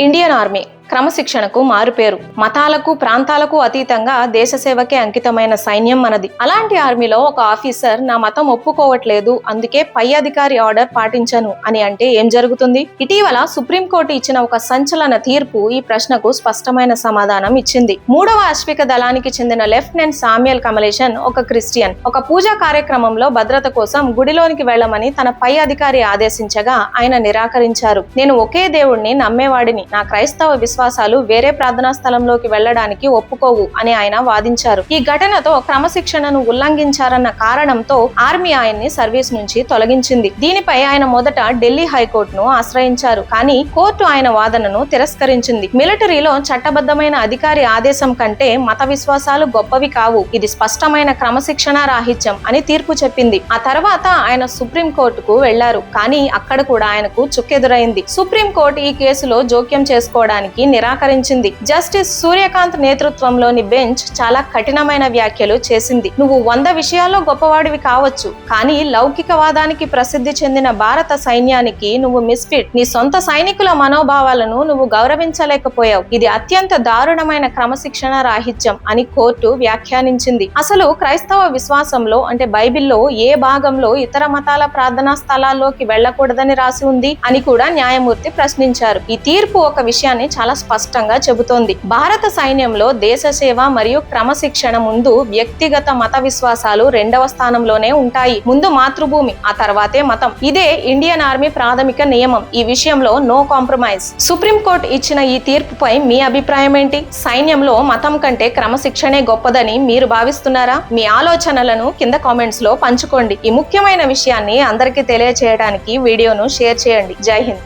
Indian army క్రమశిక్షణకు మారుపేరు. మతాలకు ప్రాంతాలకు అతీతంగా దేశ సేవకే అంకితమైన సైన్యం మనది. అలాంటి ఆర్మీలో ఒక ఆఫీసర్ నా మతం ఒప్పుకోవట్లేదు, అందుకే పై అధికారి ఆర్డర్ పాటించను అని అంటే ఏం జరుగుతుంది? ఇటీవల సుప్రీంకోర్టు ఇచ్చిన ఒక సంచలన తీర్పు ఈ ప్రశ్నకు స్పష్టమైన సమాధానం ఇచ్చింది. 3వ అశ్విక దళానికి చెందిన లెఫ్టినెంట్ సామ్యుయల్ కమలేషన్ ఒక క్రిస్టియన్. ఒక పూజా కార్యక్రమంలో భద్రత కోసం గుడిలోనికి వెళ్లమని తన పై అధికారి ఆదేశించగా ఆయన నిరాకరించారు. నేను ఒకే దేవుణ్ణి నమ్మేవాడిని, నా క్రైస్తవ విశ్వాసాలు వేరే ప్రార్థనా స్థలంలోకి వెళ్లడానికి ఒప్పుకోవు అని ఆయన వాదించారు. ఈ ఘటనతో క్రమశిక్షణను ఉల్లంఘించారన్న కారణంతో ఆర్మీ ఆయన్ని సర్వీస్ నుంచి తొలగించింది. దీనిపై ఆయన మొదట ఢిల్లీ హైకోర్టును ఆశ్రయించారు, కానీ కోర్టు ఆయన వాదనను తిరస్కరించింది. మిలిటరీలో చట్టబద్ధమైన అధికారి ఆదేశం కంటే మత విశ్వాసాలు గొప్పవి కావు, ఇది స్పష్టమైన క్రమశిక్షణ రాహిత్యం అని తీర్పు చెప్పింది. ఆ తర్వాత ఆయన సుప్రీం కోర్టుకు వెళ్లారు, కానీ అక్కడ కూడా ఆయనకు చుక్కెదురైంది. సుప్రీం కోర్టు ఈ కేసులో జోక్యం చేసుకోవడానికి నిరాకరించింది. జస్టిస్ సూర్యకాంత్ నేతృత్వంలోని బెంచ్ చాలా కఠినమైన వ్యాఖ్యలు చేసింది. నువ్వు 100 విషయాల్లో గొప్పవాడివి కావచ్చు, కానీ లౌకికవాదానికి ప్రసిద్ధి చెందిన భారత సైన్యానికి నువ్వు మిస్ఫిట్. నీ సొంత సైనికుల మనోభావాలను నువ్వు గౌరవించలేకపోయావు. ఇది అత్యంత దారుణమైన క్రమశిక్షణ రాహిత్యం అని కోర్టు వ్యాఖ్యానించింది. అసలు క్రైస్తవ విశ్వాసంలో అంటే బైబిల్లో ఏ భాగంలో ఇతర మతాల ప్రార్థనా స్థలాల్లోకి వెళ్లకూడదని రాసి ఉంది అని కూడా న్యాయమూర్తి ప్రశ్నించారు. ఈ తీర్పు ఒక విషయాన్ని చాలా స్పష్టంగా చెబుతోంది. భారత సైన్యంలో దేశ సేవ మరియు క్రమశిక్షణ ముందు వ్యక్తిగత మత విశ్వాసాలు 2వ స్థానంలోనే ఉంటాయి. ముందు మాతృభూమి, ఆ తర్వాతే మతం. ఇదే ఇండియన్ ఆర్మీ ప్రాథమిక నియమం. ఈ విషయంలో నో కాంప్రమైజ్. సుప్రీంకోర్టు ఇచ్చిన ఈ తీర్పుపై మీ అభిప్రాయం ఏంటి? సైన్యంలో మతం కంటే క్రమశిక్షణే గొప్పదని మీరు భావిస్తున్నారా? మీ ఆలోచనలను కింద కామెంట్స్ లో పంచుకోండి. ఈ ముఖ్యమైన విషయాన్ని అందరికీ తెలియచేయడానికి వీడియోను షేర్ చేయండి. జై హింద్.